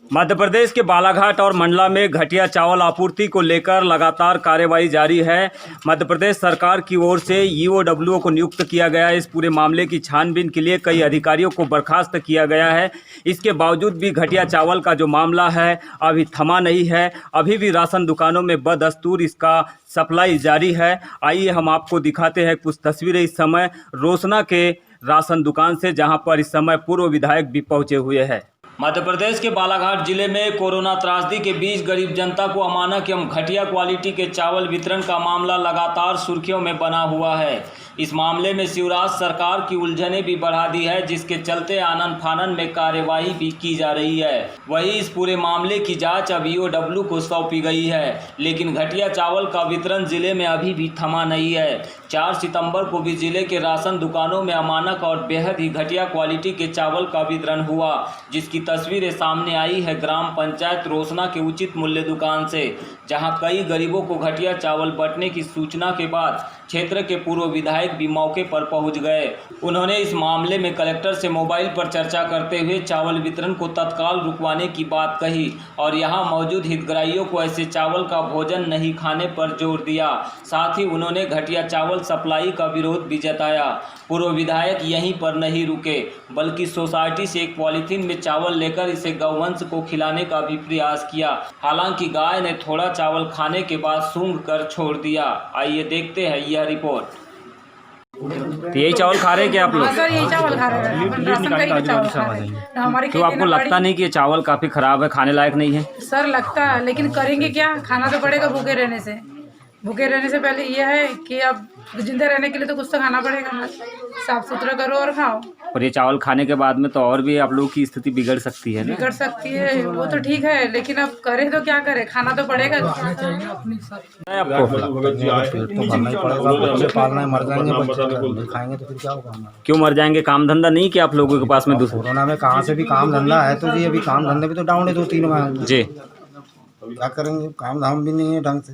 मध्य प्रदेश के बालाघाट और मंडला में घटिया चावल आपूर्ति को लेकर लगातार कार्रवाई जारी है। मध्य प्रदेश सरकार की ओर से ईओडब्ल्यू को नियुक्त किया गया है। इस पूरे मामले की छानबीन के लिए कई अधिकारियों को बर्खास्त किया गया है। इसके बावजूद भी घटिया चावल का जो मामला है अभी थमा नहीं है। अभी भी राशन दुकानों में बदस्तूर इसका सप्लाई जारी है। आइए हम आपको दिखाते हैं कुछ तस्वीरें इस समय रोसना के राशन दुकान से, जहां पर इस समय पूर्व विधायक भी पहुंचे हुए हैं। मध्य प्रदेश के बालाघाट जिले में कोरोना त्रासदी के बीच गरीब जनता को अमानक एवं घटिया क्वालिटी के चावल वितरण का मामला लगातार सुर्खियों में बना हुआ है। इस मामले में शिवराज सरकार की उलझनें भी बढ़ा दी है, जिसके चलते आनन फानन में कार्यवाही भी की जा रही है। वहीं इस पूरे मामले की जांच अब ईओडब्ल्यू को सौंपी गई है, लेकिन घटिया चावल का वितरण जिले में अभी भी थमा नहीं है। 4 सितंबर को भी जिले के राशन दुकानों में अमानक और बेहद ही घटिया क्वालिटी के चावल का वितरण हुआ, जिसकी तस्वीरें सामने आई है ग्राम पंचायत रोसना के उचित मूल्य दुकान से, जहां कई गरीबों को घटिया चावल बंटने की सूचना के बाद क्षेत्र के पूर्व विधायक भी मौके पर पहुंच गए। उन्होंने इस मामले में कलेक्टर से मोबाइल पर चर्चा करते हुए चावल वितरण को तत्काल रुकवाने की बात कही और यहां मौजूद हितग्राहियों को ऐसे चावल का भोजन नहीं खाने पर जोर दिया। साथ ही उन्होंने घटिया चावल सप्लाई का विरोध भी जताया। पूर्व विधायक यहीं पर नहीं रुके, बल्कि सोसाइटी से एक पॉलीथीन में चावल लेकर इसे गौवंश को खिलाने का भी प्रयास किया। हालांकि गाय ने थोड़ा चावल खाने के बाद सूंघ कर छोड़ दिया। आइए देखते हैं यह रिपोर्ट। तो यही चावल खा रहे हैं क्या आप लोग? सर यही चावल खा रहे हैं, राशन का ही चावल खा रहे हैं। हमारे तो आपको लगता नहीं कि ये चावल काफी खराब है, खाने लायक नहीं है? सर लगता है, लेकिन करेंगे क्या, खाना तो पड़ेगा। भूखे रहने से पहले यह है कि अब जिंदा रहने के लिए तो कुछ तो खाना पड़ेगा। साफ सुथरा करो और खाओ। और ये चावल खाने के बाद में तो और भी आप लोगों की स्थिति बिगड़ सकती है ना? बिगड़ सकती है, वो तो ठीक है, लेकिन अब करें तो क्या करें, खाना तो पड़ेगा। आपको पालना है, मर जाएंगे बच्चे, खाएंगे तो फिर क्या होगा हमारा? क्यों मर जाएंगे? काम धंधा नहीं कि आप लोगों के पास में दूसरा? कोरोना में कहाँ से भी काम धंधा है तो जी अभी काम धंधे भी तो डाउन है 2-3 माह जी। क्या करेंगे, काम धाम भी नहीं है ढंग से।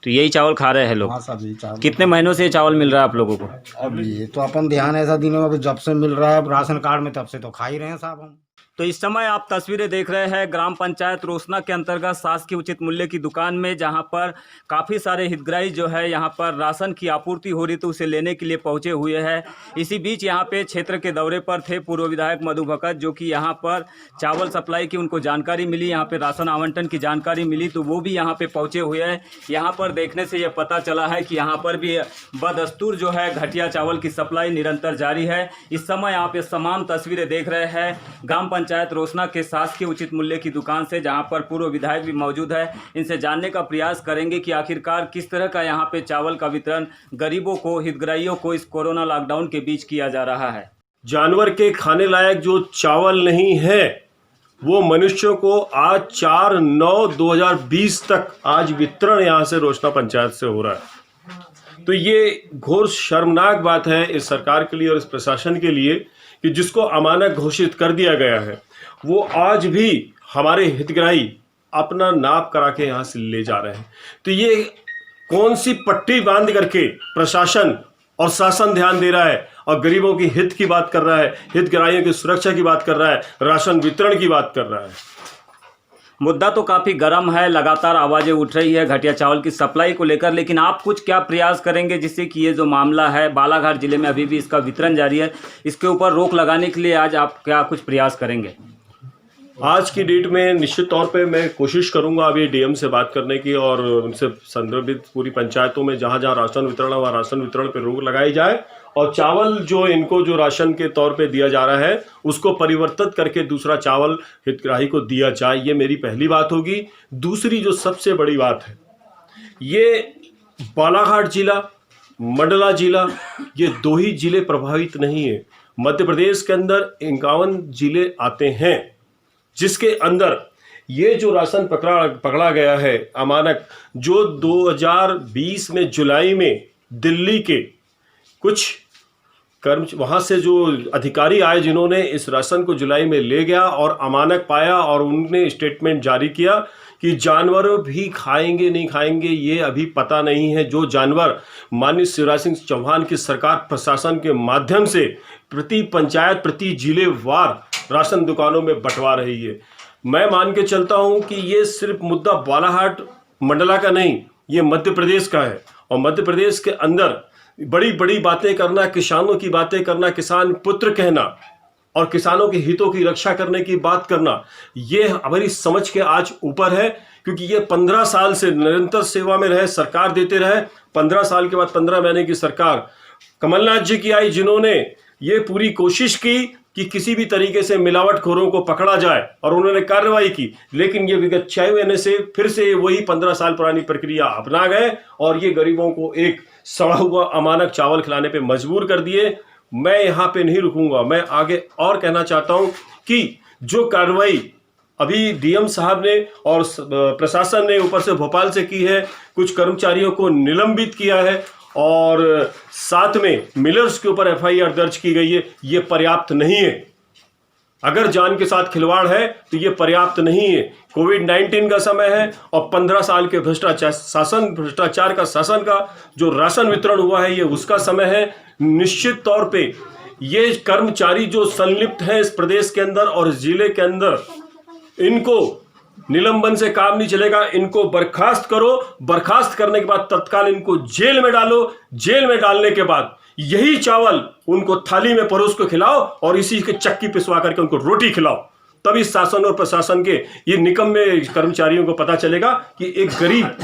तो यही चावल खा रहे हैं लोग? हाँ सब यही चावल। कितने महीनों से ये चावल मिल रहा है आप लोगों को? अब ये तो अपन ध्यान ऐसा दिनों में जब से मिल रहा है राशन कार्ड में, तब से तो खा ही रहे हैं साहब हम। तो इस समय आप तस्वीरें देख रहे हैं ग्राम पंचायत रोसना के अंतर्गत शासकीय उचित मूल्य की दुकान में, जहां पर काफ़ी सारे हितग्राही जो है यहां पर राशन की आपूर्ति हो रही तो उसे लेने के लिए पहुंचे हुए हैं। इसी बीच यहां पे क्षेत्र के दौरे पर थे पूर्व विधायक मधु भगत, जो कि यहां पर चावल सप्लाई की उनको जानकारी मिली, यहाँ पर राशन आवंटन की जानकारी मिली, तो वो भी यहाँ पर पहुँचे हुए हैं। यहाँ पर देखने से यह पता चला है कि यहाँ पर भी बदस्तूर जो है घटिया चावल की सप्लाई निरंतर जारी है। इस समय आप ये तमाम तस्वीरें देख रहे हैं ग्राम पंचायत रोसना के शासकीय उचित मूल्य की दुकान से, जहां पर पूर्व विधायक भी मौजूद है। इनसे जानने का प्रयास करेंगे कि आखिरकार किस तरह का यहां पे चावल का वितरण गरीबों को, हितग्राहियों को इस कोरोना लॉकडाउन के बीच किया जा रहा है। जानवर के खाने लायक जो चावल नहीं है वो मनुष्यों को आज 4/9/2020 तक आज वितरण यहाँ से रोसना पंचायत से हो रहा है। तो ये घोर शर्मनाक बात है इस सरकार के लिए और इस प्रशासन के लिए कि जिसको अमानक घोषित कर दिया गया है वो आज भी हमारे हितग्राही अपना नाप करा के यहाँ से ले जा रहे हैं। तो ये कौन सी पट्टी बांध करके प्रशासन और शासन ध्यान दे रहा है और गरीबों की हित की बात कर रहा है, हितग्राहियों की सुरक्षा की बात कर रहा है, राशन वितरण की बात कर रहा है। मुद्दा तो काफ़ी गर्म है, लगातार आवाज़ें उठ रही है घटिया चावल की सप्लाई को लेकर, लेकिन आप कुछ क्या प्रयास करेंगे जिससे कि ये जो मामला है बालाघाट जिले में अभी भी इसका वितरण जारी है, इसके ऊपर रोक लगाने के लिए आज आप क्या कुछ प्रयास करेंगे? आज की डेट में निश्चित तौर पे मैं कोशिश करूंगा अभी डीएम से बात करने की और उनसे संदर्भित पूरी पंचायतों में जहां जहां राशन वितरण है वहाँ राशन वितरण पे रोक लगाई जाए और चावल जो इनको जो राशन के तौर पे दिया जा रहा है उसको परिवर्तित करके दूसरा चावल हितग्राही को दिया जाए। ये मेरी पहली बात होगी। दूसरी जो सबसे बड़ी बात है, ये बालाघाट जिला, मंडला जिला, ये 2 ही जिले प्रभावित नहीं है। मध्य प्रदेश के अंदर 51 जिले आते हैं, जिसके अंदर ये जो राशन पकड़ा गया है अमानक, जो 2020 में जुलाई में दिल्ली के कुछ वहाँ से जो अधिकारी आए जिन्होंने इस राशन को जुलाई में ले गया और अमानक पाया और उन्होंने स्टेटमेंट जारी किया कि जानवर भी खाएंगे नहीं खाएंगे ये अभी पता नहीं है। जो जानवर माननीय शिवराज सिंह चौहान की सरकार प्रशासन के माध्यम से प्रति पंचायत प्रति जिले वार राशन दुकानों में बंटवा रही है, मैं मान के चलता हूं कि ये सिर्फ मुद्दा बालाघाट मंडला का नहीं, ये मध्य प्रदेश का है। और मध्य प्रदेश के अंदर बड़ी बड़ी बातें करना, किसानों की बातें करना, किसान पुत्र कहना और किसानों के हितों की रक्षा करने की बात करना, ये हमारी समझ के आज ऊपर है। क्योंकि ये 15 साल से निरंतर सेवा में रहे, सरकार देते रहे। 15 साल के बाद 15 महीने की सरकार कमलनाथ जी की आई, जिन्होंने ये पूरी कोशिश की कि किसी भी तरीके से मिलावटखोरों को पकड़ा जाए और उन्होंने कार्रवाई की। लेकिन ये विगत 6 महीने से फिर से वही 15 साल पुरानी प्रक्रिया अपना गए और ये गरीबों को एक सड़ा हुआ अमानक चावल खिलाने पे मजबूर कर दिए। मैं यहाँ पे नहीं रुकूंगा, मैं आगे और कहना चाहता हूँ कि जो कार्रवाई अभी डीएम साहब ने और प्रशासन ने ऊपर से भोपाल से की है, कुछ कर्मचारियों को निलंबित किया है और साथ में मिलर्स के ऊपर एफआईआर दर्ज की गई है, ये पर्याप्त नहीं है। अगर जान के साथ खिलवाड़ है तो ये पर्याप्त नहीं है। कोविड-19 का समय है और 15 साल के भ्रष्टाचार का शासन का जो राशन वितरण हुआ है, ये उसका समय है। निश्चित तौर पे ये कर्मचारी जो संलिप्त हैं इस प्रदेश के अंदर और इस जिले के अंदर, इनको निलंबन से काम नहीं चलेगा। इनको बर्खास्त करो, बर्खास्त करने के बाद तत्काल इनको जेल में डालो। जेल में डालने के बाद यही चावल उनको थाली में परोस को खिलाओ और इसी के चक्की पिसवा करके उनको रोटी खिलाओ। तभी शासन और प्रशासन के ये निकम्मे कर्मचारियों को पता चलेगा कि एक गरीब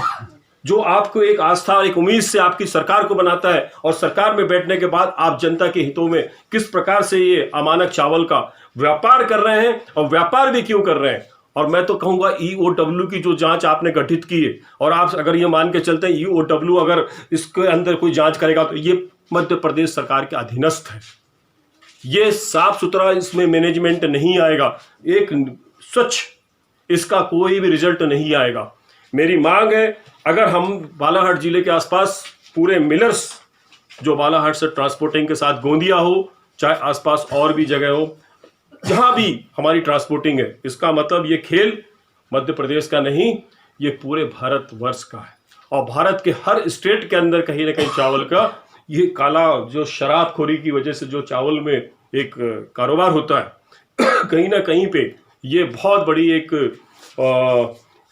जो आपको एक आस्था और एक उम्मीद से आपकी सरकार को बनाता है और सरकार में बैठने के बाद आप जनता के हितों में किस प्रकार से ये अमानक चावल का व्यापार कर रहे हैं और व्यापार भी क्यों कर रहे हैं। और मैं तो कहूंगा ईओडब्ल्यू की जो जांच आपने गठित की है, और आप अगर ये मान के चलते हैं ईओडब्ल्यू अगर इसके अंदर कोई जांच करेगा तो ये मध्य प्रदेश सरकार के अधीनस्थ है। ये साफ सुथरा इसमें मैनेजमेंट नहीं आएगा, एक स्वच्छ इसका कोई भी रिजल्ट नहीं आएगा। मेरी मांग है, अगर हम बालाघाट जिले के आसपास पूरे मिलर्स जो बालाघाट से ट्रांसपोर्टिंग के साथ गोंदिया हो, चाहे आसपास और भी जगह हो, जहां भी हमारी ट्रांसपोर्टिंग है, इसका मतलब ये खेल मध्य प्रदेश का नहीं, ये पूरे भारतवर्ष का है। और भारत के हर स्टेट के अंदर कहीं ना कहीं चावल का ये काला जो शराबखोरी की वजह से जो चावल में एक कारोबार होता है, कहीं ना कहीं पे ये बहुत बड़ी एक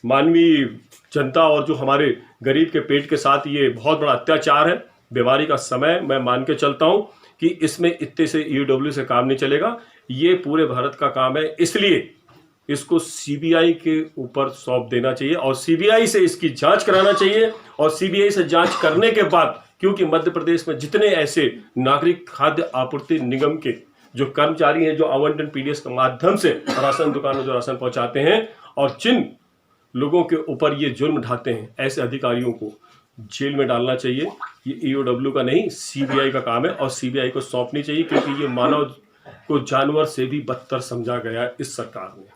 मानवीय जनता और जो हमारे गरीब के पेट के साथ ये बहुत बड़ा अत्याचार है। बीमारी का समय मैं मान के चलता हूं कि इसमें इतने से ईओडब्ल्यू से काम नहीं चलेगा, ये पूरे भारत का काम है। इसलिए इसको सीबीआई के ऊपर सौंप देना चाहिए और सीबीआई से इसकी जांच कराना चाहिए। और सीबीआई से जांच करने के बाद, क्योंकि मध्य प्रदेश में जितने ऐसे नागरिक खाद्य आपूर्ति निगम के जो कर्मचारी हैं जो आवंटन पीडीएस के माध्यम से राशन दुकानों जो राशन पहुंचाते हैं और जिन लोगों के ऊपर ये जुर्म ढाते हैं, ऐसे अधिकारियों को जेल में डालना चाहिए। ये ईओडब्ल्यू का नहीं, सीबीआई का काम है और सीबीआई को सौंपनी चाहिए, क्योंकि ये मानव को जानवर से भी बदतर समझा गया है इस सरकार ने।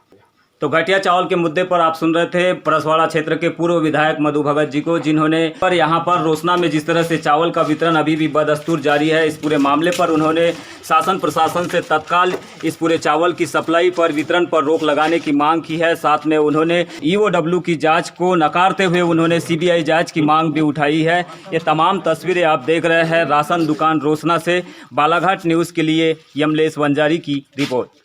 तो घटिया चावल के मुद्दे पर आप सुन रहे थे परसवाड़ा क्षेत्र के पूर्व विधायक मधु भगत जी को, जिन्होंने पर यहाँ पर रोसना में जिस तरह से चावल का वितरण अभी भी बदस्तूर जारी है, इस पूरे मामले पर उन्होंने शासन प्रशासन से तत्काल इस पूरे चावल की सप्लाई पर, वितरण पर रोक लगाने की मांग की है। साथ में उन्होंने ईओडब्ल्यू की जांच को नकारते हुए उन्होंने सीबीआई जांच की मांग भी उठाई है। ये तमाम तस्वीरें आप देख रहे हैं राशन दुकान रोसना से। बालाघाट न्यूज़ के लिए यमलेश वंजारी की रिपोर्ट।